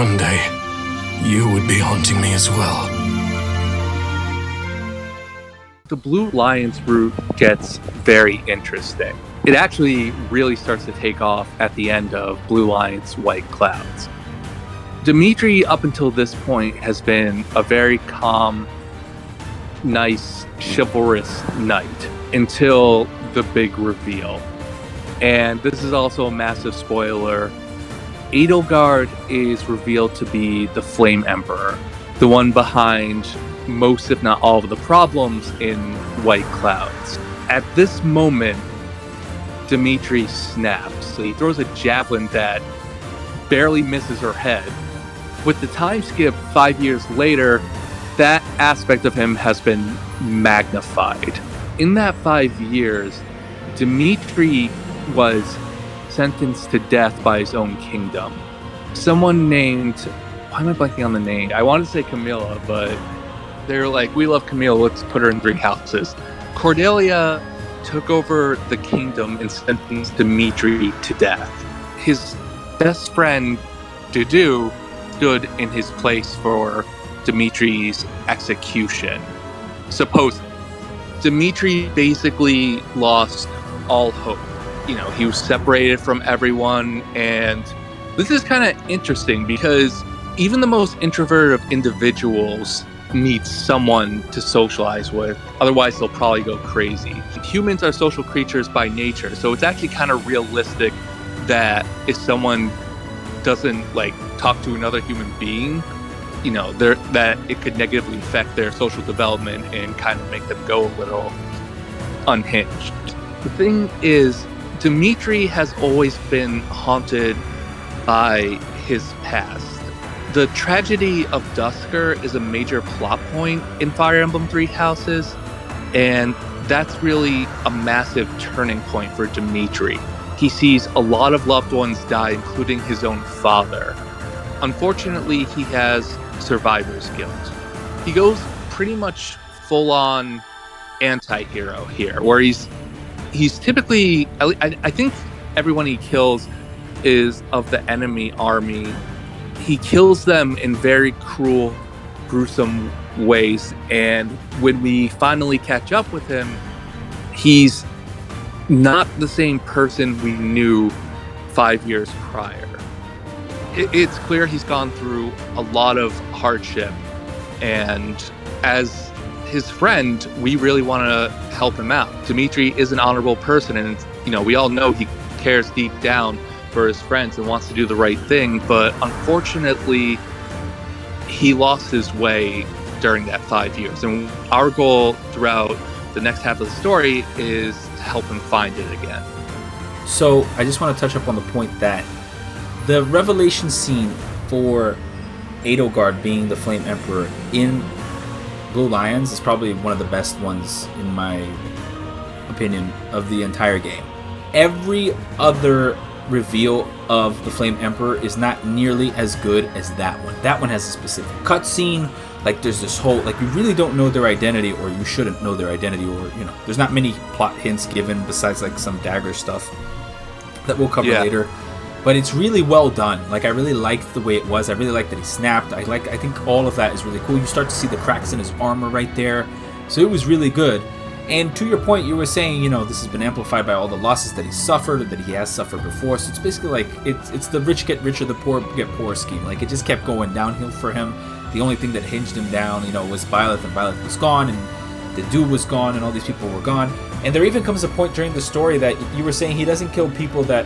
one day, you would be haunting me as well. The Blue Lions route gets very interesting. It actually really starts to take off at the end of Blue Lions White Clouds. Dimitri, up until this point, has been a very calm, nice, chivalrous knight until the big reveal. And this is also a massive spoiler. Edelgard is revealed to be the Flame Emperor, the one behind most, if not all, of the problems in White Clouds. At this moment, Dimitri snaps. So he throws a javelin that barely misses her head. With the time skip 5 years later, that aspect of him has been magnified. In that 5 years, Dimitri was sentenced to death by his own kingdom. Someone named... Why am I blanking on the name? I want to say Camilla, but they're like, we love Camilla, let's put her in 3 houses. Cordelia took over the kingdom and sentenced Dimitri to death. His best friend, Dedue, stood in his place for Dimitri's execution. Supposedly. Dimitri basically lost all hope. You know, he was separated from everyone, and this is kind of interesting because even the most introverted of individuals need someone to socialize with, otherwise they'll probably go crazy. Humans are social creatures by nature, so it's actually kind of realistic that if someone doesn't talk to another human being, you know, that it could negatively affect their social development and kind of make them go a little unhinged. The thing is, Dimitri has always been haunted by his past. The tragedy of Dusker is a major plot point in Fire Emblem Three Houses, and that's really a massive turning point for Dimitri. He sees a lot of loved ones die, including his own father. Unfortunately, he has survivor's guilt. He goes pretty much full-on anti-hero here, where he's typically, I think everyone he kills is of the enemy army. He kills them in very cruel, gruesome ways, and when we finally catch up with him, he's not the same person we knew 5 years prior. It's clear he's gone through a lot of hardship, and as his friend, we really want to help him out. Dimitri is an honorable person, and you know, we all know he cares deep down for his friends and wants to do the right thing, but unfortunately he lost his way during that 5 years, and our goal throughout the next half of the story is to help him find it again. So I just want to touch up on the point that the revelation scene for Edelgard being the Flame Emperor in Blue Lions is probably one of the best ones, in my opinion, of the entire game. Every other reveal of the Flame Emperor is not nearly as good as that one. That one has a specific cutscene. There's this whole, you really don't know their identity, or you shouldn't know their identity, or, you know, there's not many plot hints given besides, some dagger stuff that we'll cover later. But it's really well done. I really liked the way it was. I really liked that he snapped. I think all of that is really cool. You start to see the cracks in his armor right there. So it was really good. And to your point, you were saying, you know, this has been amplified by all the losses that he suffered, that he has suffered before. So it's basically it's the rich get richer, the poor get poor scheme. It just kept going downhill for him. The only thing that hinged him down, you know, was Byleth, and Byleth was gone, and the dude was gone, and all these people were gone. And there even comes a point during the story that you were saying he doesn't kill people that,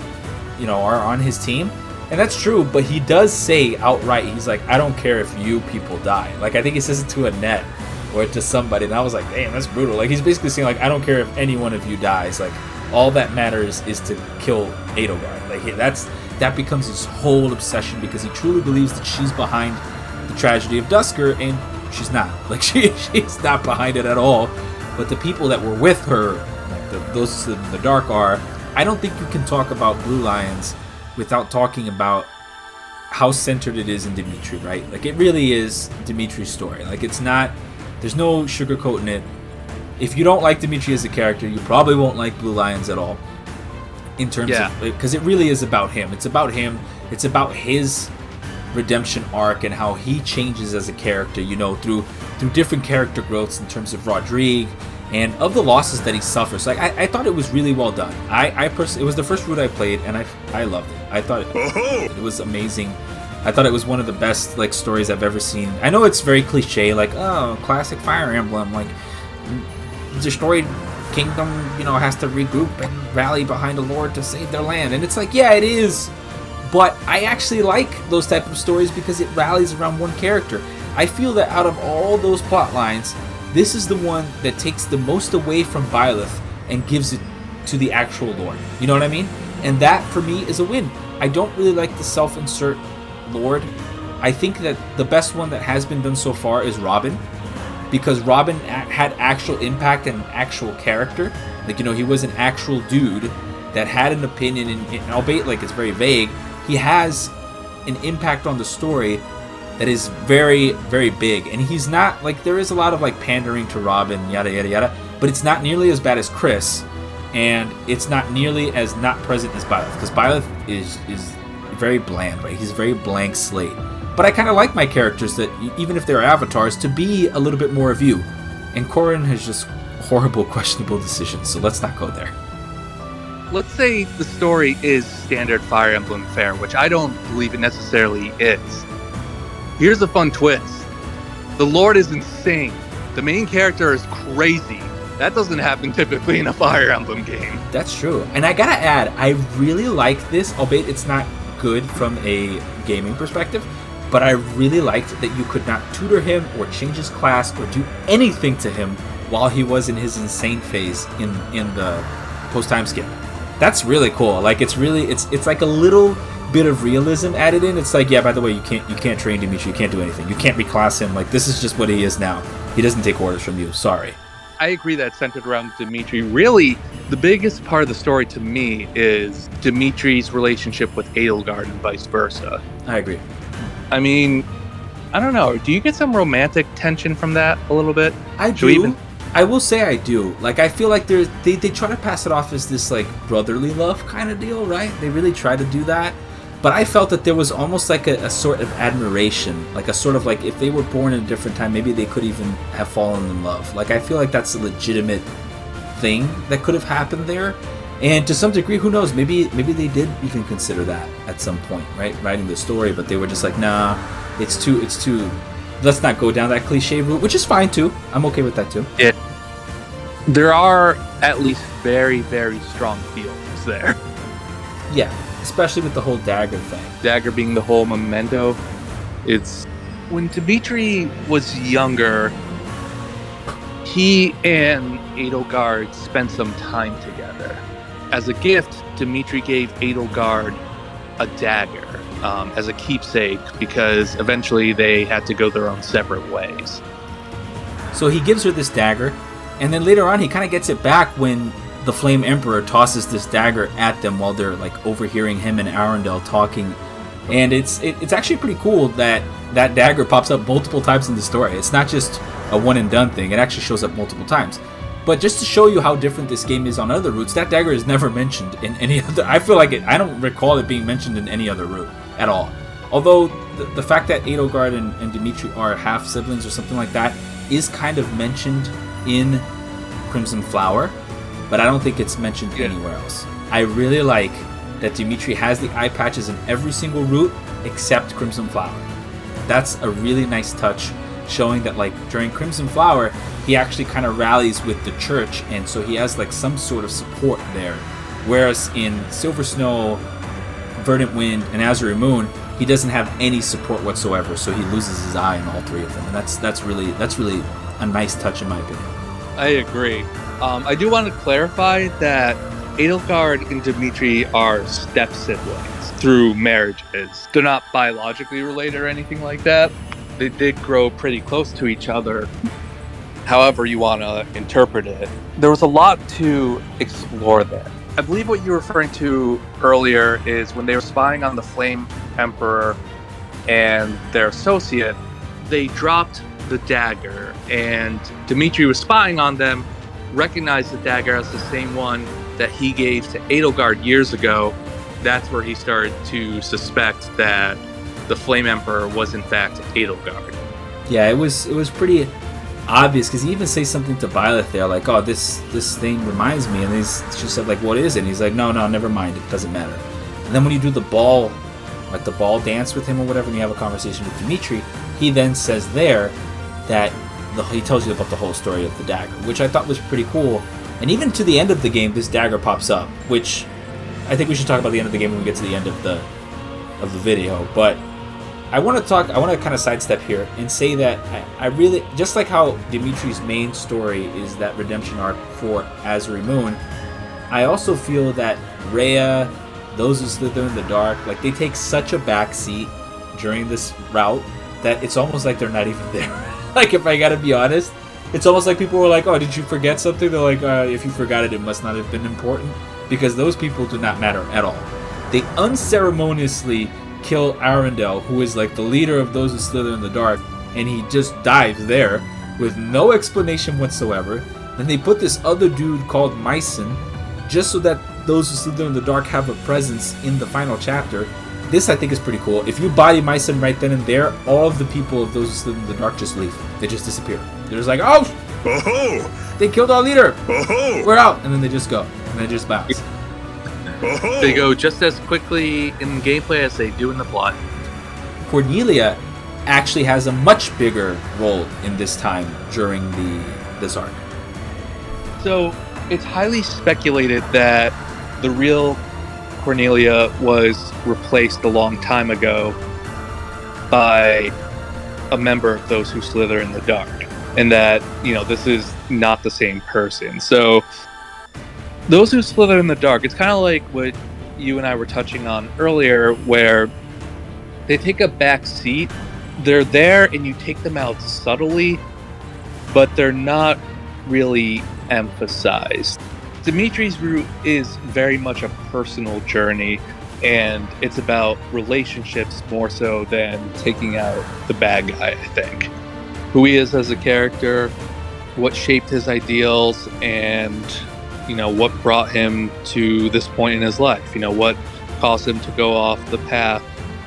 you know, are on his team. And that's true, but he does say outright, he's like, I don't care if you people die. I think he says it to Annette or to somebody, and I was like, damn, that's brutal. He's basically saying, I don't care if any one of you dies. All that matters is to kill Edelgard. That becomes his whole obsession, because he truly believes that she's behind the tragedy of Dusker, and she's not. She's not behind it at all. But the people that were with her, those in the dark, are. I don't think you can talk about Blue Lions without talking about how centered it is in Dimitri, right? It really is Dimitri's story. It's not, there's no sugarcoating it. If you don't like Dimitri as a character, you probably won't like Blue Lions at all. In terms of, because it really is about him. It's about him. It's about his redemption arc and how he changes as a character, through different character growths in terms of Rodrigue and of the losses that he suffers. Like I thought it was really well done. I personally, it was the first route I played, and I loved it. I thought it was amazing. I thought it was one of the best like stories I've ever seen. I know it's very cliche, like classic Fire Emblem, like destroyed kingdom, has to regroup and rally behind a lord to save their land, and it's like, yeah, it is. But I actually like those type of stories because it rallies around one character. I feel that out of all those plot lines, this is the one that takes the most away from Byleth and gives it to the actual Lord. You know what I mean? And that, for me, is a win. I don't really like the self-insert Lord. I think that the best one that has been done so far is Robin, because Robin had actual impact and actual character. Like, he was an actual dude that had an opinion, and albeit like it's very vague, he has an impact on the story that is very, very big. And he's not, like, there is a lot of, like, pandering to Robin, yada, yada, yada, but it's not nearly as bad as Chris, and it's not nearly as not present as Byleth, because Byleth is very bland, right? He's a very blank slate. But I kind of like my characters that, even if they're avatars, to be a little bit more of you. And Corrin has just horrible, questionable decisions, so let's not go there. Let's say the story is standard Fire Emblem Fare, which I don't believe it necessarily is. Here's a fun twist. The Lord is insane. The main character is crazy. That doesn't happen typically in a Fire Emblem game. That's true. And I gotta add, I really like this, albeit it's not good from a gaming perspective, but I really liked that you could not tutor him or change his class or do anything to him while he was in his insane phase in the post-time skip. That's really cool. Like, it's like a little bit of realism added in. It's like, yeah, by the way, you can't train Dimitri, you can't do anything. You can't reclass him. Like, this is just what he is now. He doesn't take orders from you. Sorry. I agree that it's centered around Dimitri. Really, the biggest part of the story to me is Dimitri's relationship with Edelgard and vice versa. I agree. I mean, I don't know. Do you get some romantic tension from that a little bit? I do. I will say I do. Like, I feel like they try to pass it off as this, like, brotherly love kind of deal, right? They really try to do that. But I felt that there was almost like a sort of admiration, like a sort of like if they were born in a different time, maybe they could even have fallen in love. Like, I feel like that's a legitimate thing that could have happened there. And to some degree, who knows, maybe they did even consider that at some point, right? Writing the story, but they were just like, nah, it's too, let's not go down that cliche route, which is fine too. I'm okay with that too. There are at least very, very strong feelings there. Yeah, especially with the whole dagger thing. Dagger being the whole memento. It's when Dimitri was younger, he and Edelgard spent some time together. As a gift, Dimitri gave Edelgard a dagger as a keepsake because eventually they had to go their own separate ways. So he gives her this dagger, and then later on he kind of gets it back when the Flame Emperor tosses this dagger at them while they're like overhearing him and Arundel talking. And it's actually pretty cool that dagger pops up multiple times in the story. It's not just a one and done thing. It actually shows up multiple times. But just to show you how different this game is on other routes, that dagger is never mentioned in any other. I feel like I don't recall it being mentioned in any other route at all. Although the fact that Edelgard and Dimitri are half siblings or something like that is kind of mentioned in Crimson Flower, but I don't think it's mentioned anywhere else. I really like that Dimitri has the eye patches in every single route except Crimson Flower. That's a really nice touch, showing that like during Crimson Flower, he actually kind of rallies with the church, and so he has like some sort of support there. Whereas in Silver Snow, Verdant Wind, and Azure Moon, he doesn't have any support whatsoever, so he loses his eye in all three of them, and that's really a nice touch in my opinion. I agree. I do want to clarify that Edelgard and Dimitri are step siblings through marriages. They're not biologically related or anything like that. They did grow pretty close to each other, however you want to interpret it. There was a lot to explore there. I believe what you were referring to earlier is when they were spying on the Flame Emperor and their associate, they dropped the dagger, and Dimitri was spying on them, recognized the dagger as the same one that he gave to Edelgard years ago. That's where he started to suspect that the Flame Emperor was in fact Edelgard. Yeah, it was pretty obvious because he even says something to Byleth there, like, "Oh, this thing reminds me," and she said, like, "What is it?" And he's like, "No, never mind. It doesn't matter." And then when you do the ball dance with him or whatever, and you have a conversation with Dimitri, he then says there that he tells you about the whole story of the dagger, which I thought was pretty cool. And even to the end of the game, this dagger pops up, which I think we should talk about the end of the game when we get to the end of the video. But I want to kind of sidestep here and say that I really, just like how Dimitri's main story is that redemption arc for Azure Moon, I also feel that Rhea, those who slither in the dark, like, they take such a backseat during this route that it's almost like they're not even there. Like, if I gotta be honest, it's almost like people were like, "Oh, did you forget something?" They're like, "If you forgot it, it must not have been important," because those people do not matter at all. They unceremoniously kill Arundel, who is like the leader of those who slither in the dark, and he just dives there with no explanation whatsoever. Then they put this other dude called Myson, just so that those who slither in the dark have a presence in the final chapter. This, I think, is pretty cool. If you body Myson right then and there, all of the people of those who slither in the dark just leave. They just disappear. They're just like, "Oh, they killed our leader. We're out," and then they just go and they just bounce. They go just as quickly in gameplay as they do in the plot. Cornelia actually has a much bigger role in this time during this arc. So it's highly speculated that the real Cornelia was replaced a long time ago by a member of those who slither in the dark, and that, this is not the same person. So those who slither in the dark, it's kind of like what you and I were touching on earlier, where they take a back seat. They're there and you take them out subtly, but they're not really emphasized. Dimitri's route is very much a personal journey, and it's about relationships more so than taking out the bad guy, I think. Who he is as a character, what shaped his ideals, and what brought him to this point in his life. What caused him to go off the path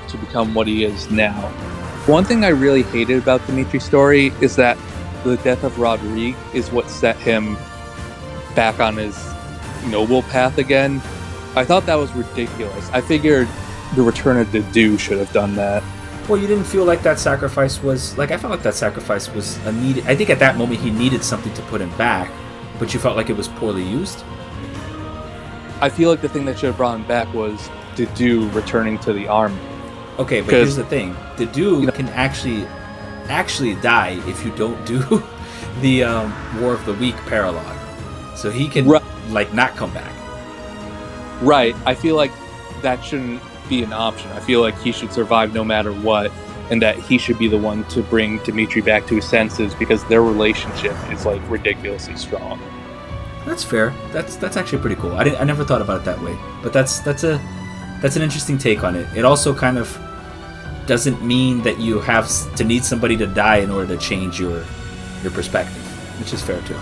to become what he is now. One thing I really hated about Dimitri's story is that the death of Rodrigue is what set him back on his noble path again. I thought that was ridiculous. I figured the return of Dedue should have done that. Well, you didn't feel like that sacrifice was... Like, I felt like that sacrifice was a needed... I think at that moment he needed something to put him back, but you felt like it was poorly used? I feel like the thing that should have brought him back was Dedue returning to the army. Okay, but here's the thing. Dedue can actually die if you don't do the War of the Week paralogue. So he can, not come back. Right. I feel like that shouldn't be an option. I feel like he should survive no matter what, and that he should be the one to bring Dimitri back to his senses, because their relationship is, ridiculously strong. That's fair. That's actually pretty cool. I never thought about it that way. But that's an interesting take on it. It also kind of doesn't mean that you have to need somebody to die in order to change your perspective, which is fair too.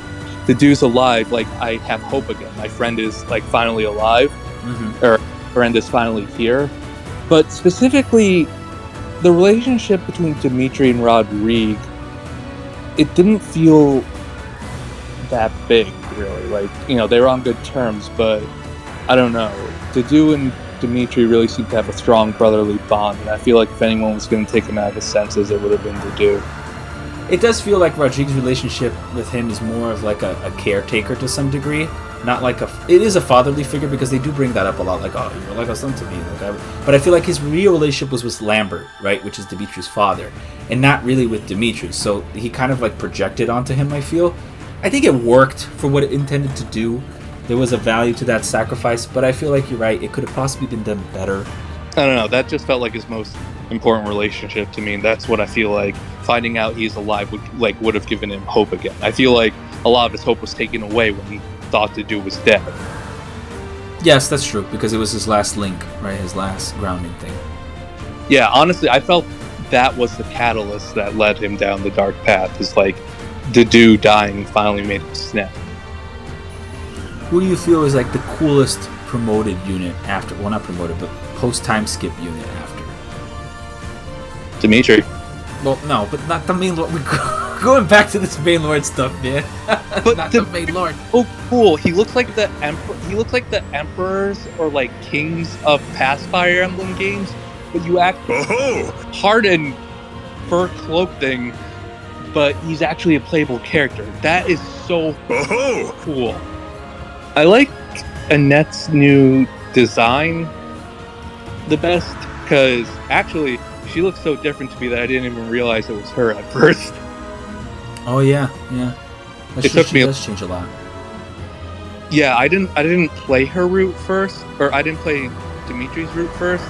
Dedue's alive. I have hope again. My friend is finally alive, or friend is finally here. But specifically, the relationship between Dimitri and Rodrigue, it didn't feel that big, really. They were on good terms, but I don't know. Dedue and Dimitri really seem to have a strong brotherly bond, and I feel like if anyone was going to take him out of his senses, it would have been Dedue. It does feel like Rodrigue's relationship with him is more of a caretaker to some degree. Not it is a fatherly figure, because they do bring that up a lot, you're like a son to me. But I feel like his real relationship was with Lambert, right, which is Dimitri's father, and not really with Dimitri. So he kind of projected onto him, I feel. I think it worked for what it intended to do. There was a value to that sacrifice, but I feel like you're right, it could have possibly been done better. I don't know, that just felt like his most important relationship to me, and that's what I feel like finding out he's alive would have given him hope again. I feel like a lot of his hope was taken away when he thought Dedue was dead. Yes, that's true, because it was his last link, right? His last grounding thing. Yeah, honestly, I felt that was the catalyst that led him down the dark path. Is Dedue dying finally made him snap. Who do you feel is the coolest promoted unit after? Well, not promoted, but post time skip unit after? Dimitri. Well, no, but not the main lord. We're going back to this main lord stuff, man. But not the main lord. Oh, cool. He looks like the emperors or like kings of past Fire Emblem games. But you act hard and fur cloak thing, but he's actually a playable character. That is so cool. I like Annette's new design the best because actually she looks so different to me that I didn't even realize it was her at first. Oh yeah. It took me. Does change a lot. Yeah, I didn't play her route first, or I didn't play Dimitri's route first.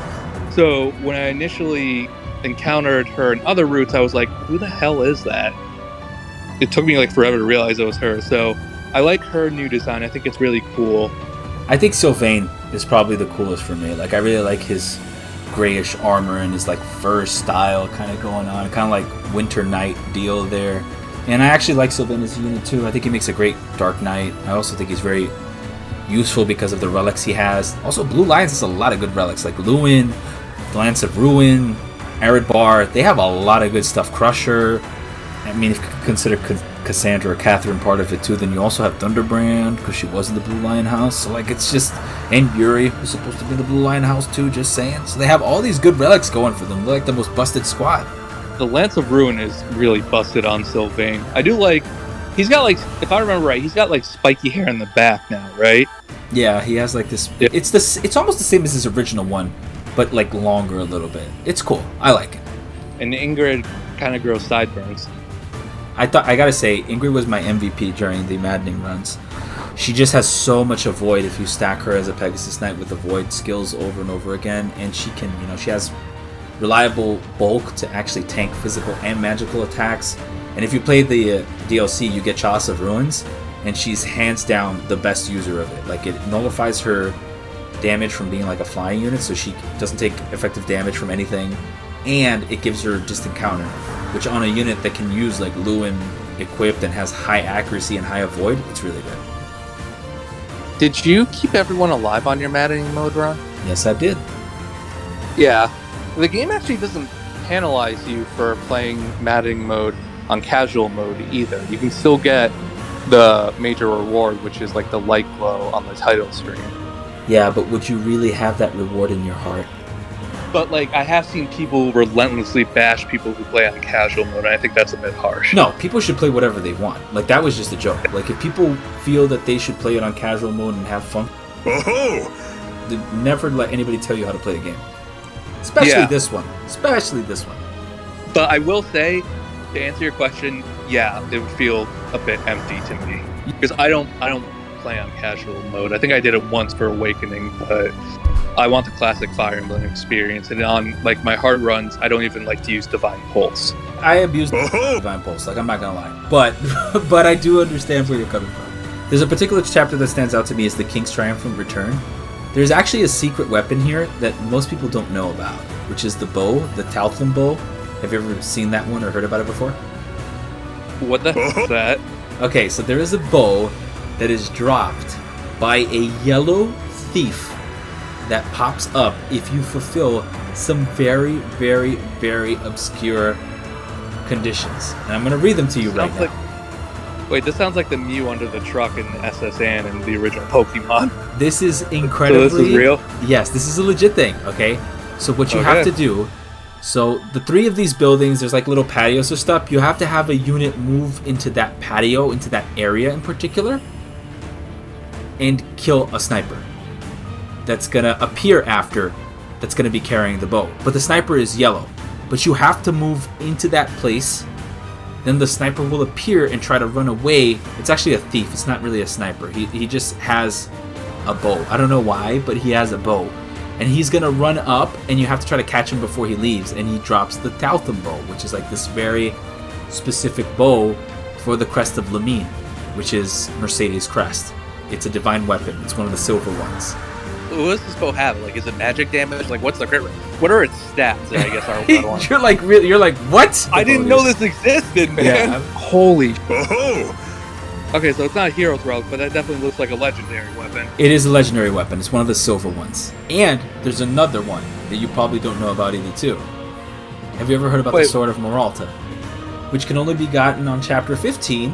So when I initially encountered her in other routes, I was like, "Who the hell is that?" It took me like forever to realize it was her. So I like her new design. I think it's really cool. I think Sylvain is probably the coolest for me. Like I really like his grayish armor and his like fur style kind of going on, kind of like Winter Knight deal there. And I actually like Sylvain as a unit too. I think he makes a great Dark Knight. I also think he's very useful because of the relics he has. Also, Blue Lions has a lot of good relics like Lewin, the Lance of Ruin, Arid Bar. They have a lot of good stuff. Crusher. I mean, if you consider Cassandra or Catherine part of it too, then you also have Thunderbrand because she was in the Blue Lion house. So like it's just, and Yuri who's supposed to be in the Blue Lion house too, just saying. So they have all these good relics going for them. They're like the most busted squad. The Lance of Ruin is really busted on Sylvain. I do like, he's got like, if I remember right, he's got like spiky hair in the back now, right? Yeah, he has like this. Yeah. It's almost the same as his original one, but like longer a little bit. It's cool. I like it. And Ingrid kind of grows sideburns. I gotta say, Ingrid was my MVP during the Maddening runs. She just has so much avoid if you stack her as a Pegasus Knight with avoid skills over and over again, and she can, she has reliable bulk to actually tank physical and magical attacks. And if you play the DLC, you get Chalice of Ruins, and she's hands down the best user of it. Like it nullifies her damage from being like a flying unit, so she doesn't take effective damage from anything, and it gives her distant counter, which on a unit that can use like Lewin equipped and has high accuracy and high avoid, it's really good. Did you keep everyone alive on your Maddening mode run? Yes, I did. Yeah. The game actually doesn't penalize you for playing Maddening mode on casual mode either. You can still get the major reward, which is like the light glow on the title screen. Yeah, but would you really have that reward in your heart? But like, I have seen people relentlessly bash people who play on casual mode, and I think that's a bit harsh. No, people should play whatever they want. Like, that was just a joke. Like, if people feel that they should play it on casual mode and have fun, never let anybody tell you how to play the game. Especially this one. But I will say, to answer your question, yeah, it would feel a bit empty to me. Because I don't play on casual mode. I think I did it once for Awakening, but I want the classic Fire Emblem experience. And on like my hard runs, I don't even like to use Divine Pulse. I abuse Divine Pulse, like I'm not gonna lie. But I do understand where you're coming from. There's a particular chapter that stands out to me as the King's Triumphant Return. There's actually a secret weapon here that most people don't know about, which is the bow, the Taltham bow. Have you ever seen that one or heard about it before? What the hell is that? Okay, so there is a bow that is dropped by a yellow thief that pops up if you fulfill some very, very, very obscure conditions. And I'm going to read them to you right now. Wait, this sounds like the Mew under the truck in SSN and the original Pokemon. This is incredibly... So this is real? Yes, this is a legit thing, okay? So what you have to do... So the three of these buildings, there's like little patios or stuff. You have to have a unit move into that patio, into that area in particular, and kill a sniper that's going to appear after, that's going to be carrying the bow. But the sniper is yellow. But you have to move into that place. Then the sniper will appear and try to run away. It's actually a thief. It's not really a sniper. He just has a bow. I don't know why, but he has a bow. And he's going to run up, and you have to try to catch him before he leaves. And he drops the Taltham bow, which is like this very specific bow for the crest of Lamine, which is Mercedes' crest. It's a divine weapon. It's one of the silver ones. What does this bow have? Like, is it magic damage? Like, what's the crit rate? What are its stats? I guess are you're like, what? I didn't know this existed, man. Yeah. Holy. Okay, so it's not a hero's relic, but that definitely looks like a legendary weapon. It is a legendary weapon. It's one of the silver ones. And there's another one that you probably don't know about either, too. Have you ever heard about Wait. the Sword of Moralta? Which can only be gotten on chapter 15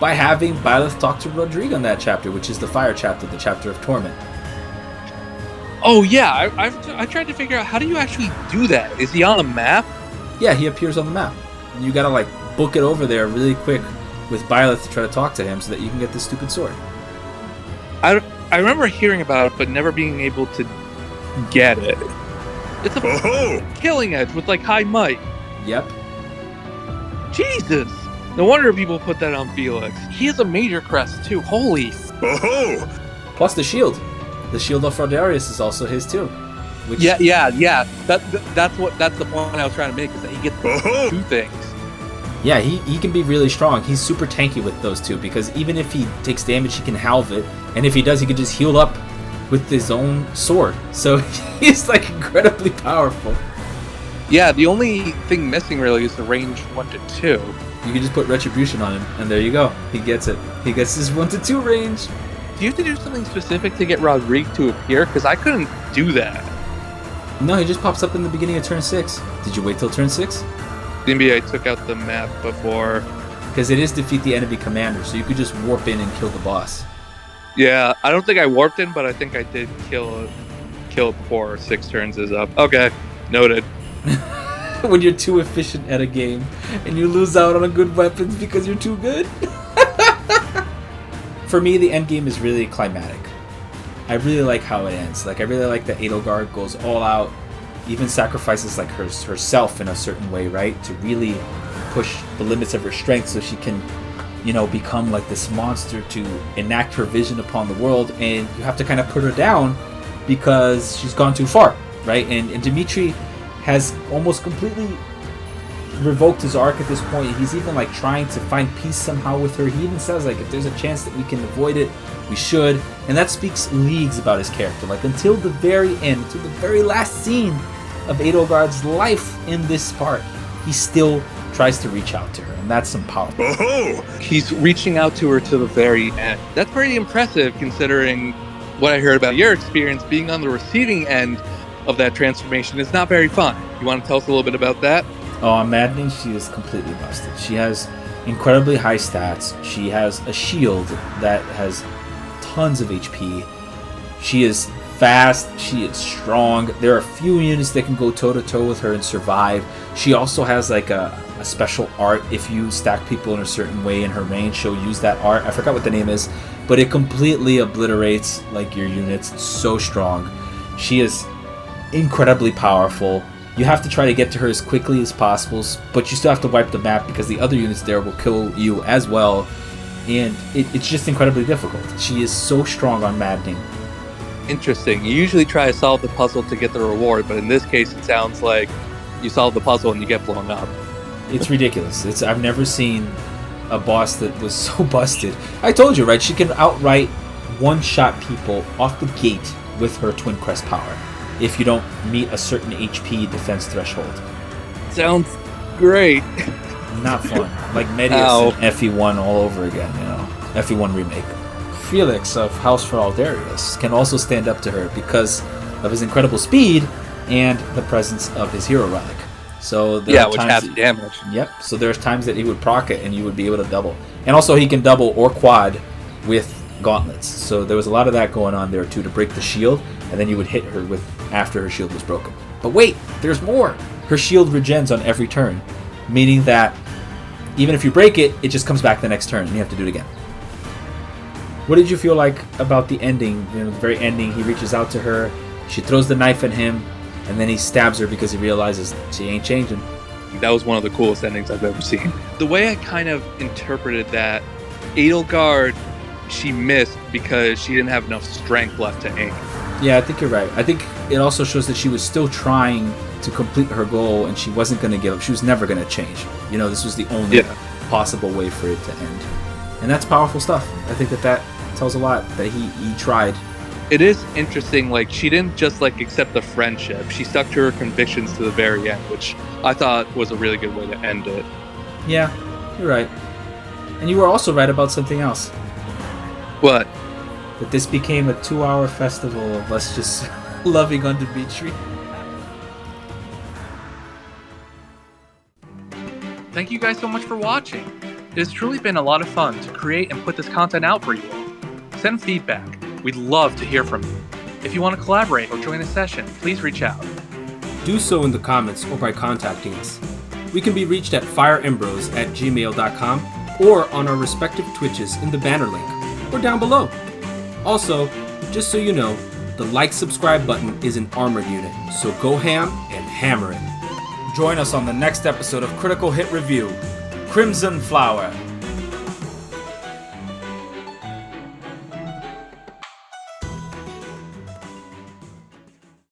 by having Byleth talk to Rodrigue on that chapter, which is the fire chapter, the chapter of torment. Oh yeah, I tried to figure out how do you actually do that? Is he on a map? Yeah, he appears on the map. You gotta like book it over there really quick with Byleth to try to talk to him so that you can get this stupid sword. I remember hearing about it, but never being able to get it. It's a killing edge with like high might. Yep. Jesus! No wonder people put that on Felix. He has a major crest too. Holy. Plus the shield. The shield of Rodarius is also his too. Which... Yeah. That's the point I was trying to make, is that he gets two things. Yeah, he can be really strong. He's super tanky with those two, because even if he takes damage, he can halve it, and if he does, he can just heal up with his own sword. So he's like incredibly powerful. Yeah, the only thing missing really is the range 1 to 2. You can just put Retribution on him, and there you go. He gets it. He gets his 1 to 2 range. Do you have to do something specific to get Rodrigue to appear? Because I couldn't do that. No, he just pops up in the beginning of turn 6. Did you wait till turn 6? Maybe I took out the map before. Because it is defeat the enemy commander, so you could just warp in and kill the boss. Yeah, I don't think I warped in, but I think I did kill before 6 turns is up. Okay, noted. When you're too efficient at a game and you lose out on a good weapons because you're too good. For me, the end game is really climatic. I really like how it ends. Like, I really like that Edelgard goes all out, even sacrifices like herself in a certain way, right, to really push the limits of her strength so she can, become like this monster to enact her vision upon the world. And you have to kind of put her down because she's gone too far, right? And Dimitri has almost completely revoked his arc at this point. He's even like trying to find peace somehow with her. He even says like, if there's a chance that we can avoid it, we should. And that speaks leagues about his character. Like, until the very end, until the very last scene of Edelgard's life in this part, he still tries to reach out to her, and that's some power. He's reaching out to her to the very end. That's pretty impressive, considering what I heard about your experience being on the receiving end of that transformation. Is not very fun. You want to tell us a little bit about that? Oh, on Maddening, she is completely busted. She has incredibly high stats. She has a shield that has tons of HP. She is fast. She is strong. There are a few units that can go toe-to-toe with her and survive. She also has like a special art. If you stack people in a certain way in her range, she'll use that art. I forgot what the name is, but it completely obliterates like your units. It's so strong. She is incredibly powerful. You have to try to get to her as quickly as possible, but you still have to wipe the map because the other units there will kill you as well. And it's just incredibly difficult. She is so strong on Maddening. Interesting. You usually try to solve the puzzle to get the reward, but in this case it sounds like you solve the puzzle and you get blown up. It's ridiculous. I've never seen a boss that was so busted. I told you, right? She can outright one-shot people off the gate with her Twin Crest power if you don't meet a certain HP defense threshold. Sounds great. Not fun. Like Medius and FE1 all over again, FE1 remake. Felix of House for Aldarius can also stand up to her because of his incredible speed and the presence of his hero relic. So there are which times has damage. Yep. So there's times that he would proc it and you would be able to double. And also he can double or quad with gauntlets. So there was a lot of that going on there too, to break the shield, and then you would hit her with after her shield was broken. But wait, there's more. Her shield regens on every turn, meaning that even if you break it, it just comes back the next turn and you have to do it again. What did you feel like about the ending? The very ending, he reaches out to her, she throws the knife at him, and then he stabs her because he realizes she ain't changing. That was one of the coolest endings I've ever seen. The way I kind of interpreted that, Edelgard, she missed because she didn't have enough strength left to aim. Yeah, I think you're right. I think it also shows that she was still trying to complete her goal and she wasn't going to give up. She was never going to change. This was the only possible way for it to end. And that's powerful stuff. I think that tells a lot that he tried. It is interesting, like, she didn't just, like, accept the friendship. She stuck to her convictions to the very end, which I thought was a really good way to end it. Yeah, you're right. And you were also right about something else. What? That this became a 2-hour festival of us just loving on Dimitri. Thank you guys so much for watching. It has truly been a lot of fun to create and put this content out for you all. Send feedback. We'd love to hear from you. If you want to collaborate or join a session, please reach out. Do so in the comments or by contacting us. We can be reached at fireembros@gmail.com or on our respective Twitches in the banner link or down below. Also, just so you know, the subscribe button is an armored unit, so go ham and hammer it. Join us on the next episode of Critical Hit Review, Crimson Flower.